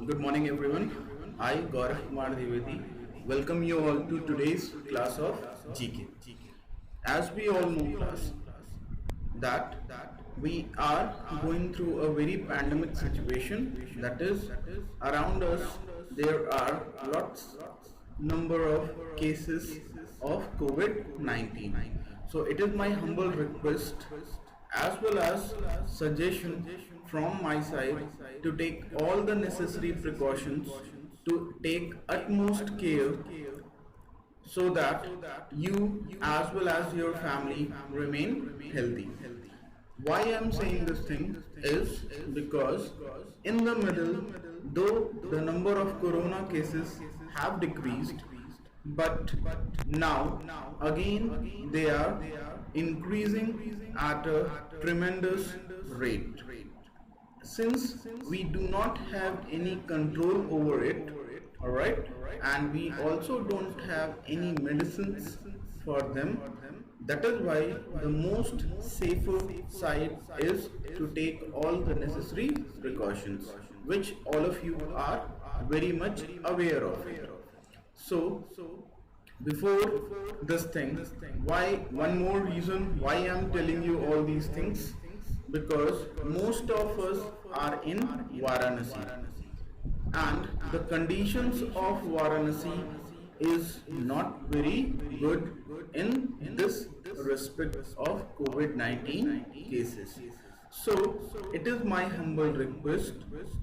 Good morning, everyone. I, Gaurav Kumar Dwivedi, welcome you all to today's class of GK. As we all know, class, that we are going through a very pandemic situation. That is, around us there are lots number of cases of COVID-19. So it is my humble request as well as suggestion from my side to take all the necessary precautions, to take utmost care so that you as well as your family remain healthy. Why I am saying this thing is because in the middle, though the number of corona cases have decreased, but now again they are increasing at a tremendous rate. Since we do not have any control over it, all right, and we also don't have any medicines for them, that is why the most safer side is to take all the necessary precautions, which all of you are very much aware of it. So before this thing, why one more reason why I am telling you all these things, because most of us are in Varanasi and the conditions of Varanasi is not very good in this respect of COVID-19 cases. So it is my humble request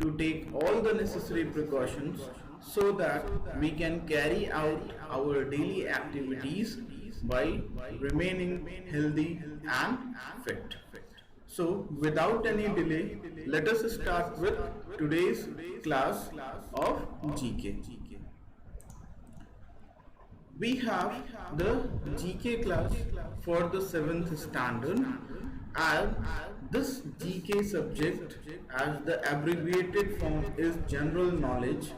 to take all the necessary precautions so that we can carry out our daily activities by remaining healthy and fit. So without any delay, let us start with today's class of GK. We have the GK class for the 7th standard, and this GK subject, as the abbreviated form is general knowledge,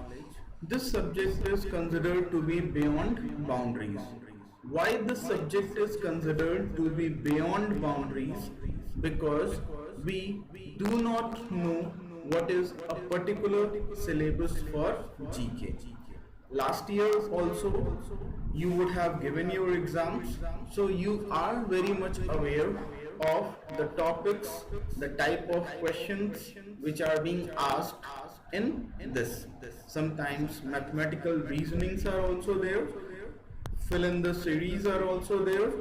this subject is considered to be beyond boundaries. Why this subject is considered to be beyond boundaries? Because we do not know what is a particular syllabus for GK. Last year also you would have given your exams, so you are very much aware of the topics, the type of questions which are being asked in this. Sometimes mathematical reasonings are also there, fill in the series are also there,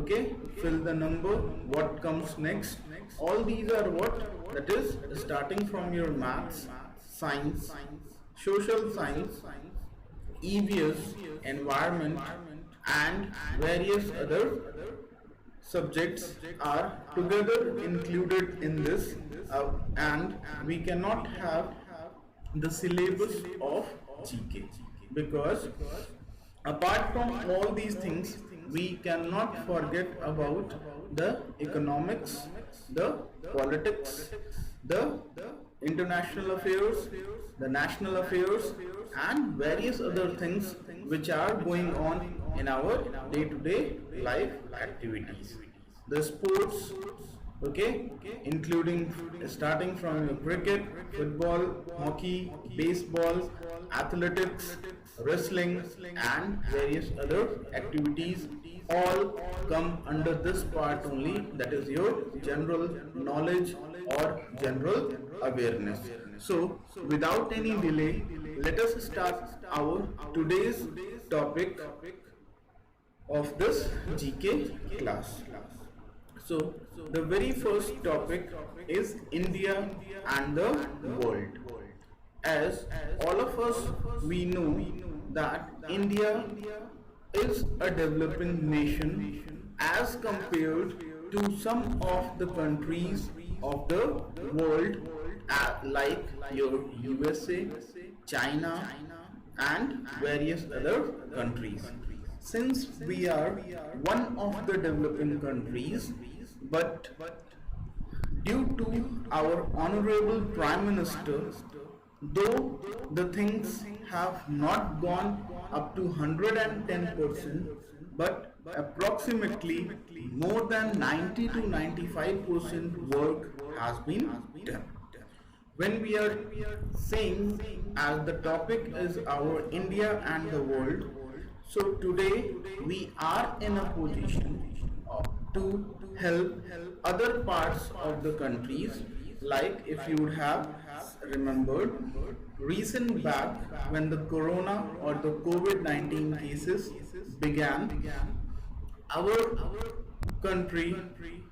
okay, fill the number, what comes next, all these are what, that is starting from your maths, science, social science, EVS, environment and various other subjects are together included in this, and we cannot have the syllabus of GK, because apart from all these things we cannot forget about the economics, the politics, the international affairs, the national affairs and various other things which are going on in our day-to-day life activities. The sports, okay, including starting from cricket, football, hockey, baseball, athletics, wrestling and various other activities all come under this part only, that is your general knowledge or general awareness. So without any delay, let us start our today's topic of this GK class. So the very first topic is India and the world. As all of us we know that India is a developing nation as compared to some of the countries of the world, like your USA, China and various other countries. Since we are one of the developing countries, but due to our honorable Prime Minister, though the things have not gone up to 110%, but approximately more than 90 to 95% work has been done. when we are saying as the topic is our India and the world, so today we are in a position to help other parts of the countries, like if you would have remembered recent back when the corona or the COVID-19 cases began, our country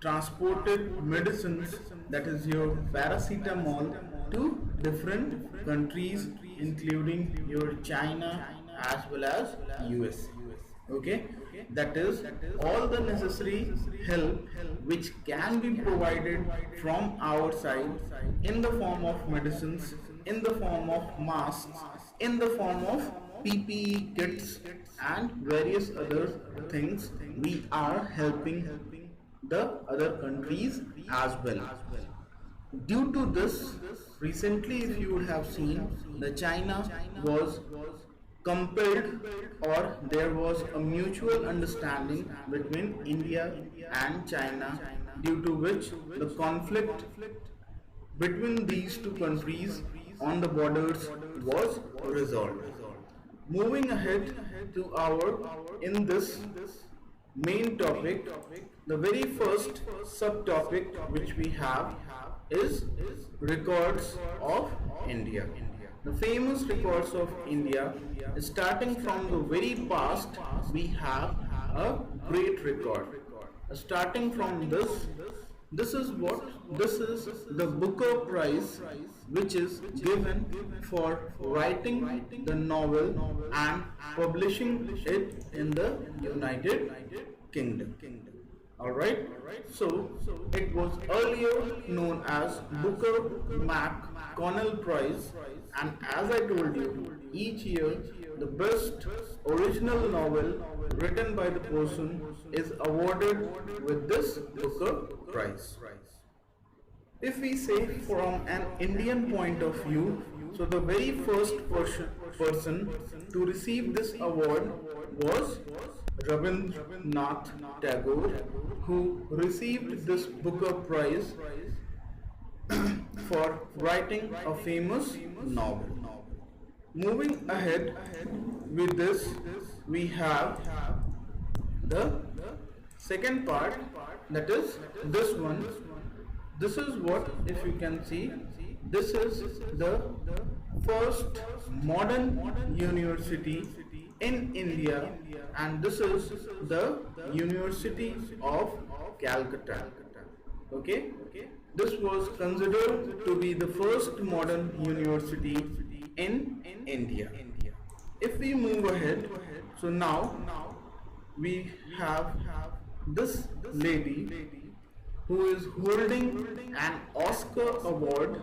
transported medicines, that is your paracetamol, to different countries including your China as well as US. Okay, that is all the necessary help which can be provided from our side in the form of medicines, in the form of masks, in the form of PPE kits and various other things. We are helping the other countries as well. Due to this, recently if you would have seen, the China was compelled, or there was a mutual understanding between India and China, due to which the conflict between these two countries on the borders was resolved. Moving ahead to our in this main topic, the very first subtopic which we have is records of India. The famous records of India, starting from the very past, we have a great record. Starting from this is the Booker Prize, which is given for writing the novel and publishing it in the United Kingdom. Alright, so it was earlier known as Booker McConnell Prize, and as I told you, each year the best original novel written by the person is awarded with this Booker Prize. If we say from an Indian point of view, so the very first person to receive this award was Rabindranath Tagore, who received this Booker Prize for writing a famous novel. Moving ahead with this, we have the second part, that is this one. This is what, if you can see, this is the first modern university in India, and this is the University of Calcutta. Okay, this was considered to be the first modern university in India. If we move ahead, so now we have this lady who is holding an Oscar award,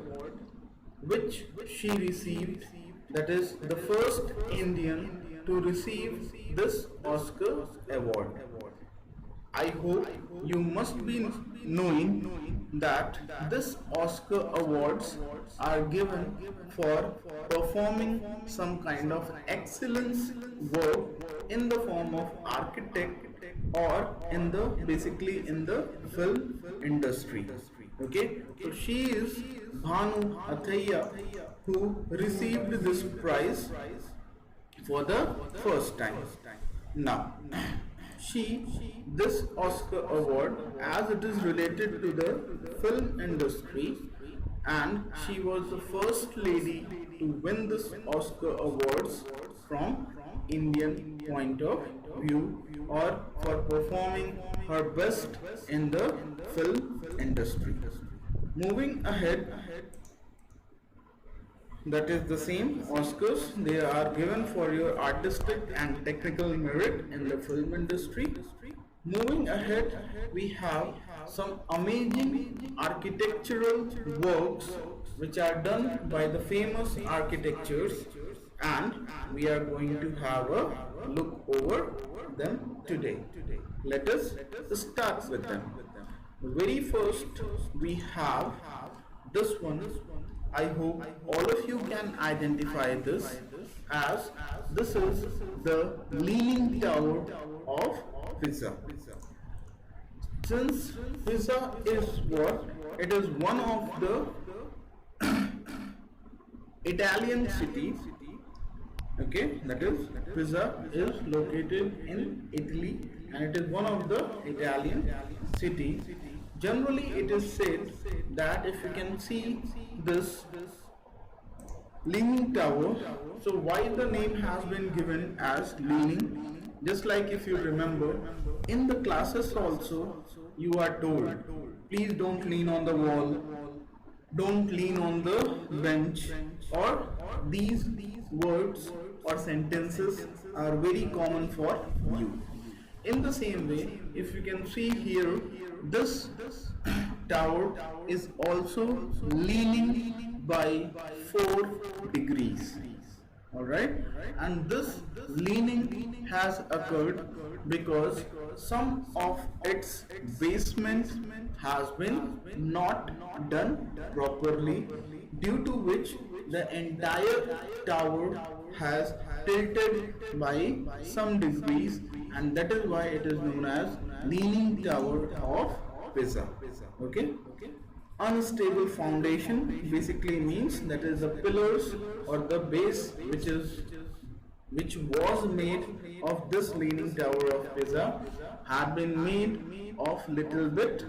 which she received, that is the first Indian to receive this Oscar award. I hope you must be knowing that this Oscar awards are given for performing some kind of excellence work in the form of architect, or in the basically in the film industry. Okay, so she is Bhanu Athaiya, who received this prize for the first time. Now, this Oscar award, as it is related to the film industry, and she was the first lady to win this Oscar awards from Indian point of view, or for performing her best in the film industry. Moving ahead, that is the same Oscars, they are given for your artistic and technical merit in the film industry. Moving ahead, we have some amazing architectural works which are done by the famous architectures, and we are going to have a look over them today. Let us start with them. The very first we have this one. I hope all of you can identify this, as this is the Leaning Tower of Pisa. Since Pisa is what? It is one of the Italian city, okay, that is Pisa is located in Italy and it is one of the Italian city. Generally it is said that if you can see this Leaning Tower, so why the name has been given as Leaning? Just like if you remember, in the classes also you are told, please don't lean on the wall, don't lean on the bench, or these words or sentences are very common for you. In the same way, if you can see here, this tower is also leaning by 4 degrees. Alright, and this leaning has occurred because some of its basement has been not done properly, due to which the entire tower has tilted by some degrees, and that is why it is known as Leaning Tower of Pisa. Okay. Unstable foundation basically means that is the pillars or the base which was made of this Leaning Tower of Pisa had been made of little bit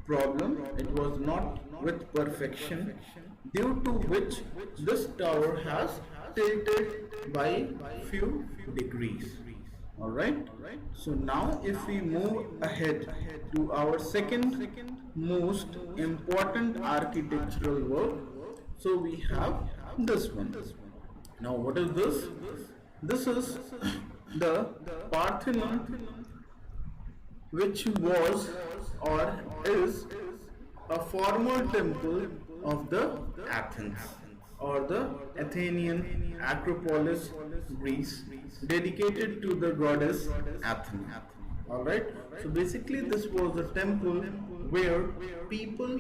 problem. It was not with perfection, due to which this tower has tilted by few degrees. Alright, so now if we move ahead to our second most important architectural work, so we have this one. Now what is this? This is the Parthenon, which was or is a former temple of the Athens or the Athenian Acropolis, Greece, dedicated to the goddess Athena. Alright, so basically this was a temple where people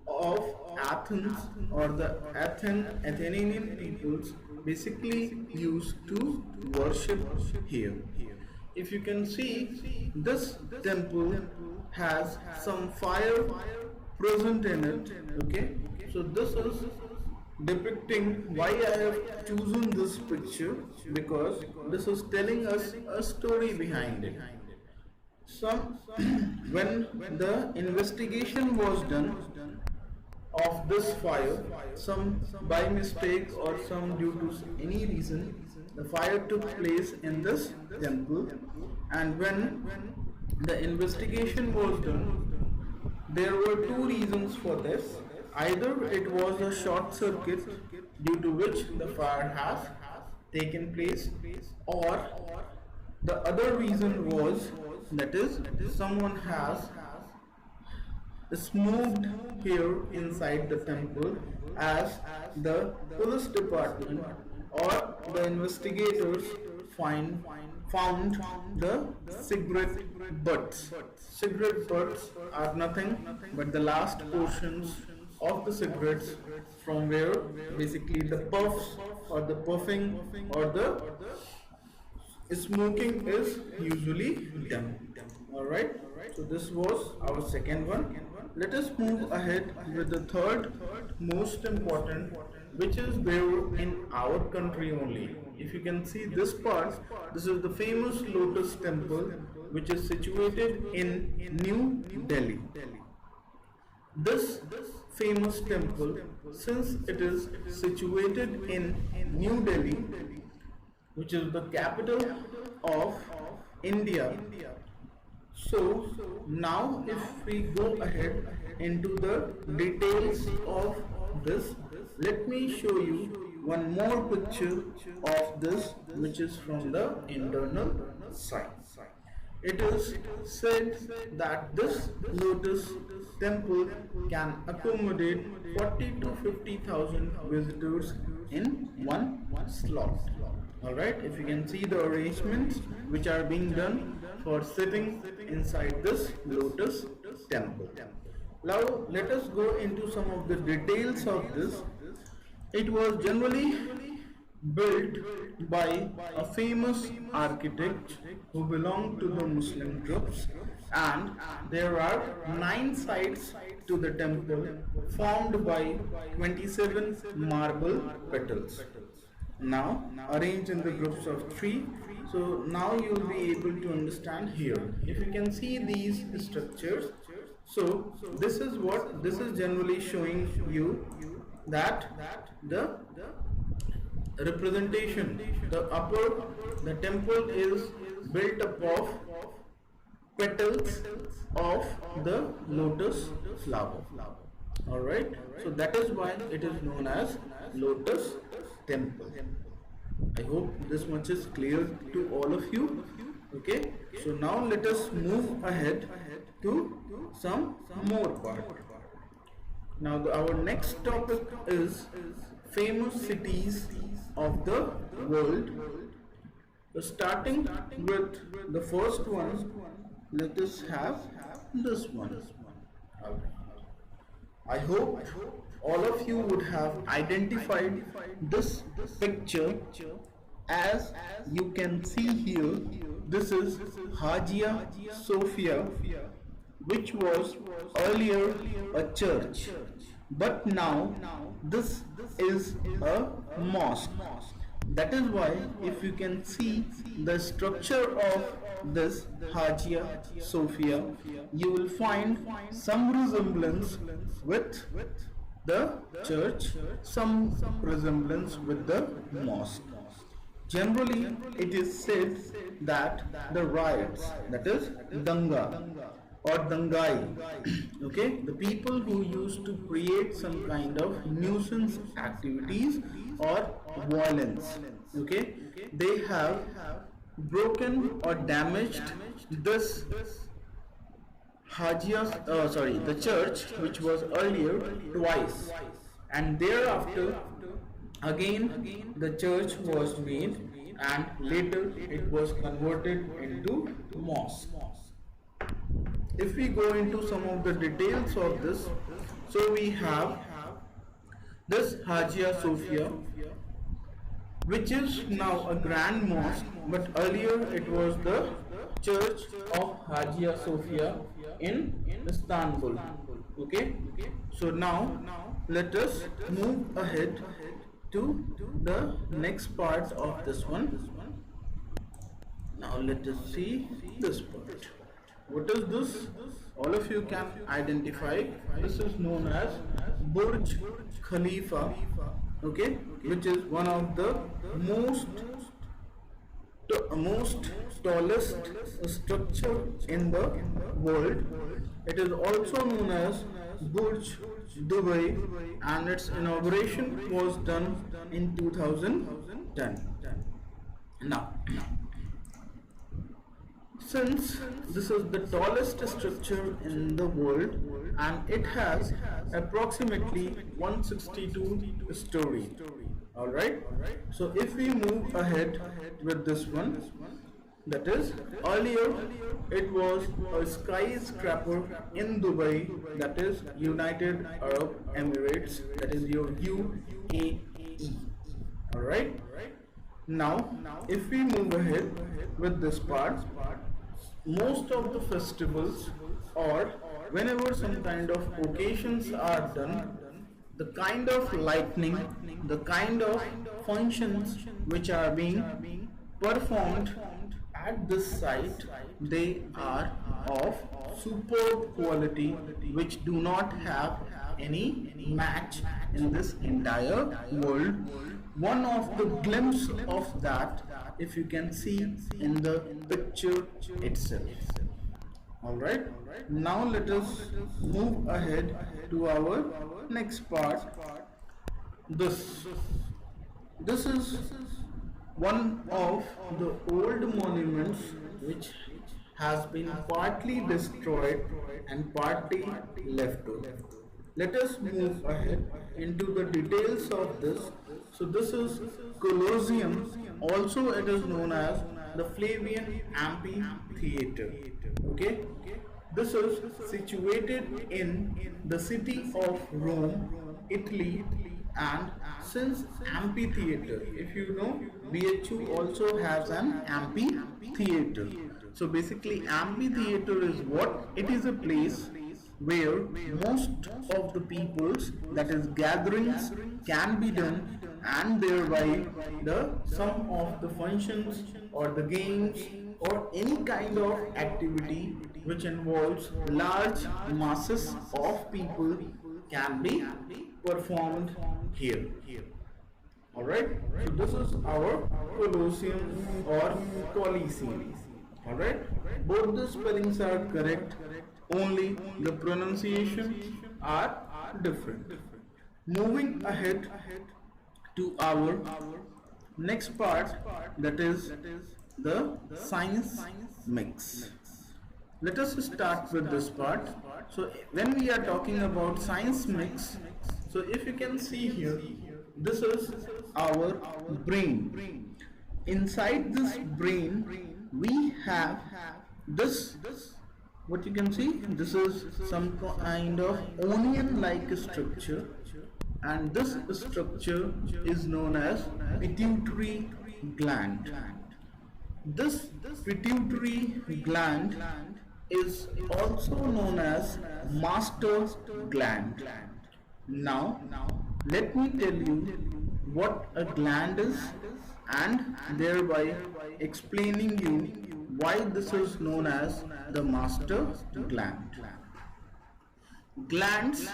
of Athens or the Athenian peoples basically used to worship here. If you can see, this temple has some fire present in it. Okay, so this is depicting why I have chosen this picture, because this is telling us a story behind it. Some when the investigation was done of this fire, some by mistake or some due to any reason, the fire took place in this temple, and when the investigation was done, there were two reasons for this. Either it was a short circuit due to which the fire has taken place, or the other reason was, that is, someone has smoked here inside the temple, as the police department or the investigators found the cigarette butts. Cigarette butts are nothing but the last portions of the cigarettes from where basically the puffs or the puffing or the smoking is usually done. Alright, so this was our second one. Let us move ahead with the third most important, which is there in our country only. If you can see this part, this is the famous Lotus Temple, which is situated in New Delhi. This famous temple, since it is situated in New Delhi, which is the capital of India, so now if we go ahead into the details of this, let me show you one more picture of this, which is from the internal side. It is said that this Lotus Temple can accommodate 40 to 50,000 visitors in one slot. Alright, if you can see the arrangements which are being done for sitting inside this Lotus Temple. Now let us go into some of the details of this. It was generally built by a famous architect who belonged to the Muslim groups, and there are 9 sides to the temple formed by 27 marble petals. Now arranged in the groups of 3. So now you will be able to understand here. If you can see these structures, so this is generally showing you that the representation, the temple is built up of petals of the lotus flower. Alright, so that is why it is known as lotus temple. I hope this much is clear to all of you. Okay, so now let us move ahead to some more part. Now our next topic is famous cities of the world. So starting with the first one, let us have this one. I hope all of you would have identified this picture. As you can see here, this is Hagia Sophia, which was earlier a church, but now this is a mosque. That is why if you can see the structure of this Hagia Sophia, you will find some resemblance with the church, some resemblance with the mosque. Generally, it is said that the riots, that is Danga or Dangai, okay, the people who used to create some kind of nuisance activities or violence, okay, they have broken or damaged this the church which was earlier twice, and thereafter again the church was made and later it was converted into mosque. If we go into some of the details of this, so we have this Hagia Sophia, which is now a grand mosque, but earlier it was the church of Hagia Sophia in Istanbul. Okay, so now let us move ahead to the next part of this one. Now let us see this part. What is this? All of you can identify. This is known as Burj Khalifa, okay, which is one of the most tallest structure in the world. It is also known as Burj Dubai, and its inauguration was done in 2010. Now, since this is the tallest structure in the world and it has approximately 162 stories. Alright, so if we move ahead with this one, that is, earlier it was a skyscraper in Dubai, that is United Arab Emirates, that is your UAE. Alright, now if we move ahead with this part, most of the festivals or whenever some kind of occasions are done, the kind of lightning, the kind of functions which are being performed at this site, they are of superb quality, which do not have any match in this entire world. One of the glimpse of that, if you can see in the picture itself. Alright, now let us move ahead to our next part. This is one of the old monuments which has been partly destroyed and partly left over. Let us move ahead into the details of this. So this is Colosseum, also it is known as the Flavian Amphitheater. Okay, this is situated in the city of Rome, Italy, and since amphitheater, if you know, BHU also has an amphitheater. So basically amphitheater is what? It is a place where most of the peoples, that is gatherings, can be done, and thereby the some of the functions or the games or any kind of activity which involves large masses of people can be performed here. Alright, so this is our Colosseum or Coliseum. Alright, both the spellings are correct, only the pronunciations are different. Moving ahead to our next part, that is the science mix. Let us start with this part. So when we are talking about science mix, so if you can see here, this is our brain. Inside this brain we have this, what you can see, this is some kind of onion like structure, and this structure is known as pituitary gland. This pituitary gland is also known as master gland. Now let me tell you what a gland is, and thereby explaining you why this is known as the master gland. Glands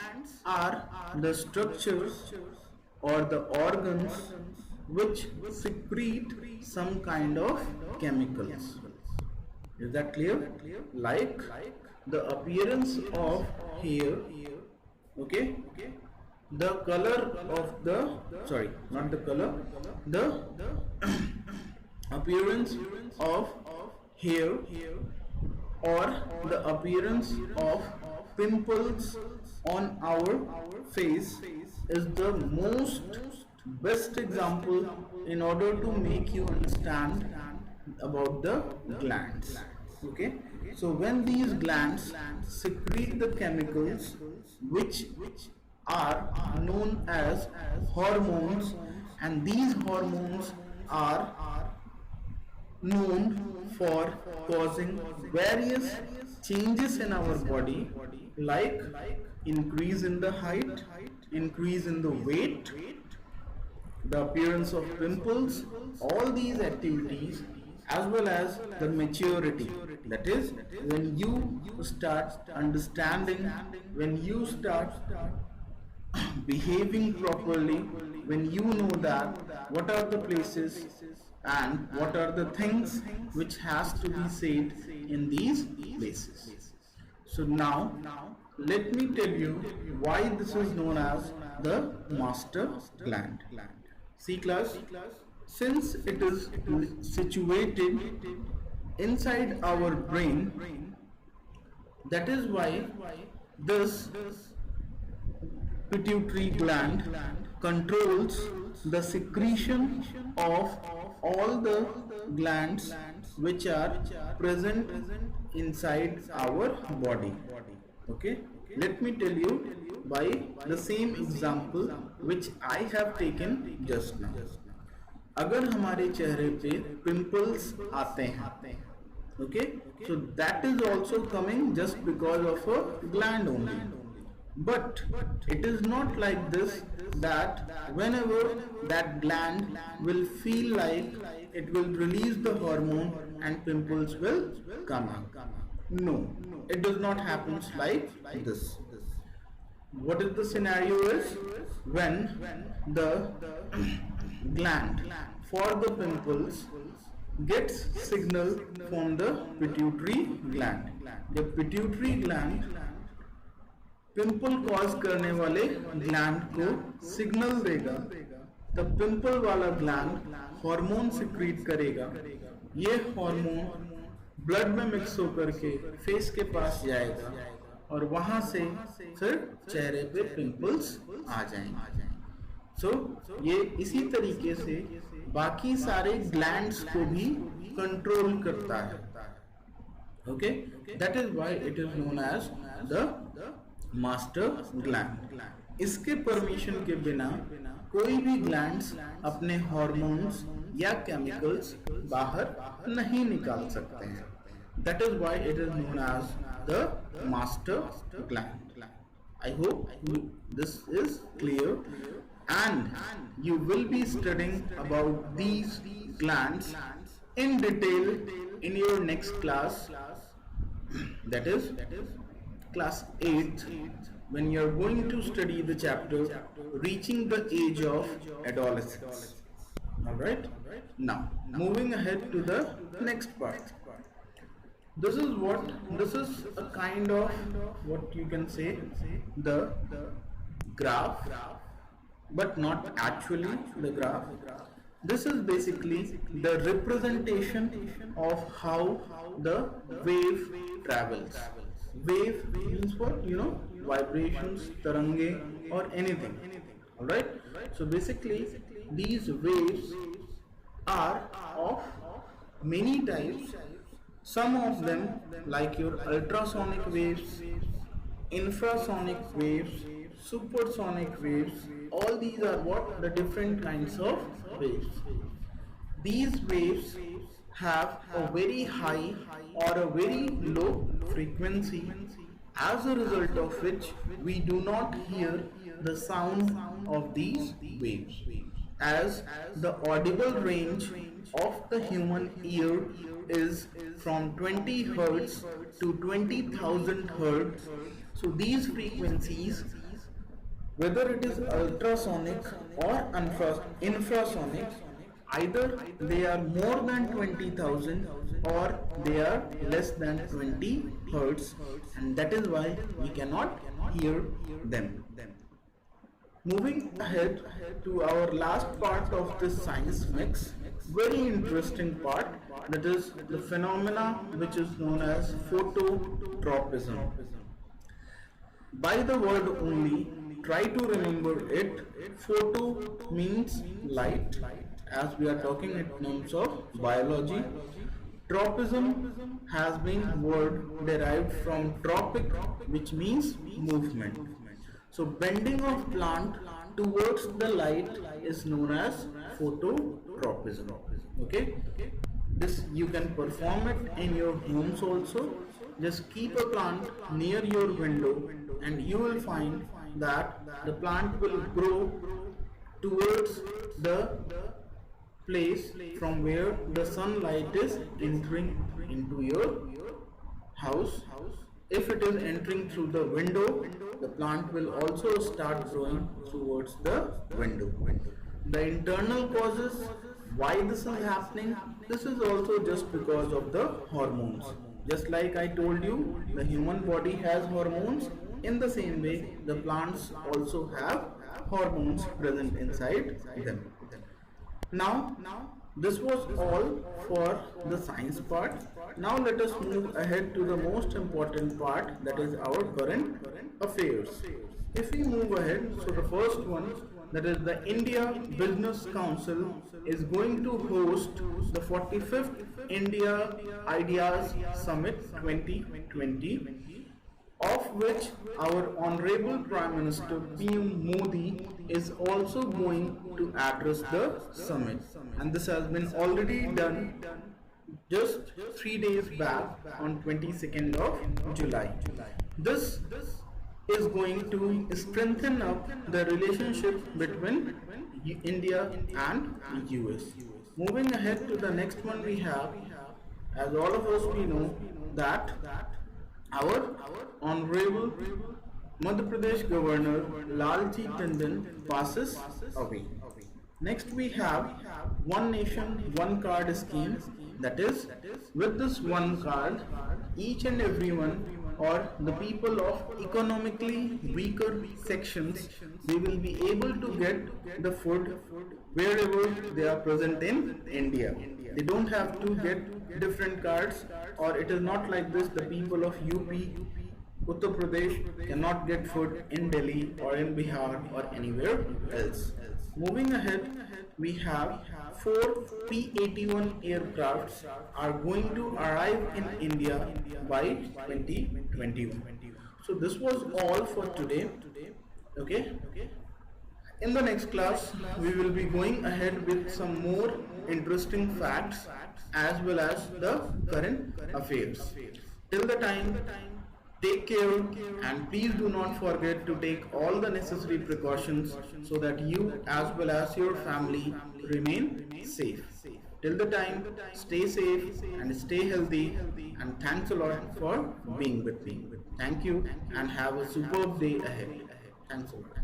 are the structures or the organs which secrete some kind of chemicals. Is that clear? Like the appearance of hair, okay? The color of the, sorry, not the color, the appearance of hair or the appearance of pimples on our face is the most best example in order to make you understand about the glands. Okay, so when these glands secrete the chemicals which are known as hormones, and these hormones are known for causing various changes in our body, like increase in the height, increase in the weight, the appearance of pimples, all these activities, as well as the maturity. That is, when you start understanding, when you start behaving properly, when you know that what are the places and what are the things which has to be said in these places. So now let me tell you why this is known as the master gland. See class, since it is situated inside our brain, that is why this pituitary gland controls the secretion of all the glands which are present inside our body. Okay, let me tell you by the same example which I have taken just now. अगर हमारे चेहरे पे pimples आते हैं, okay, so that is also coming just because of a gland only. But it is not like this, that whenever that gland will feel like it will release the hormone and pimples will come out. No, it does not happen like this. What is the scenario is, when the gland for the pimples gets signal from the pituitary gland. The pituitary gland pimple cause करने वाले gland को signal देगा, तब pimple वाला gland hormone secrete करेगा, ये hormone blood में mix होकर के फेस के पास जाएगा और वहां से फिर चेहरे पे पिंपल्स आ जाएंगे. सो ये इसी तरीके से बाकी सारे ग्लैंड्स को भी कंट्रोल करता है. Okay, that is why it is known as the master gland. इसके परमिशन के बिना कोई भी ग्लैंड्स अपने हार्मोन्स या केमिकल्स बाहर नहीं निकाल सकते हैं. That is why it is known as the master gland. I hope this is clear, and you will be studying about these glands in detail in your next class, that is class 8, when you are going to study the chapter reaching the age of adolescence. Alright, now moving ahead to the next part. This is a kind of what you can say the graph, but not actually the graph. This is basically the representation of how the wave travels. Wave means what? You know, vibrations, tarange, or anything. Alright? So basically, these waves are of many types. Some of them, like your ultrasonic waves, infrasonic waves, supersonic waves, all these are what? The different kinds of waves. These waves have a very high or a very low frequency, as a result of which we do not hear the sound of these waves, as the audible range of the human ear is from 20 hertz to 20,000 hertz. So these frequencies, whether it is ultrasonic or infrasonic, either they are more than 20,000 or they are less than 20 hertz, and that is why we cannot hear them. Moving ahead to our last part of this science mix, very interesting part, that is the phenomena which is known as phototropism. By the word only, try to remember it. Photo means light, as we are talking in terms of biology. Tropism has been word derived from tropic, which means movement. So bending of plant towards the light is known as phototropism. Okay, this you can perform it in your homes also. Just keep a plant near your window and you will find that the plant will grow towards the place from where the sunlight is entering into your house. If it is entering through the window, the plant will also start growing towards the window. The internal causes why this is happening, this is also just because of the hormones. Just like I told you, the human body has hormones. In the same way, the plants also have hormones present inside them. Now, this was all for the science part. Now let us move ahead to the most important part, that is our current affairs. If we move ahead, so the first one, that is the India Business Council is going to host the 45th India Ideas Summit 2020, of which our Honorable Prime Minister PM Modi is also going to address the summit, and this has been already done just 3 days back on 22nd of July. This is going to strengthen up the relationship between India and the US. Moving ahead to the next one, we have, as all of us we know, that our Honorable Madhya Pradesh Governor Lalji Tandon passes away. Next we have One Nation One Card scheme, that is, with this one card, each and everyone or the people of economically weaker sections, they will be able to get the food wherever they are present in India. They don't have to get different cards, or it is not like this, the people of UP, Uttar Pradesh cannot get food in Delhi or in Bihar or anywhere else. Moving ahead, we have 4 P-81 aircrafts are going to arrive in India by 2021. So this was all for today. Okay. In the next class, we will be going ahead with some more interesting facts as well as the current affairs. Till the time, take care, and please do not forget to take all the necessary precautions so that you as well as your family remain safe. Till the time, stay safe and stay healthy, and thanks a lot for being with me. Thank you and have a superb day ahead. Thanks a lot.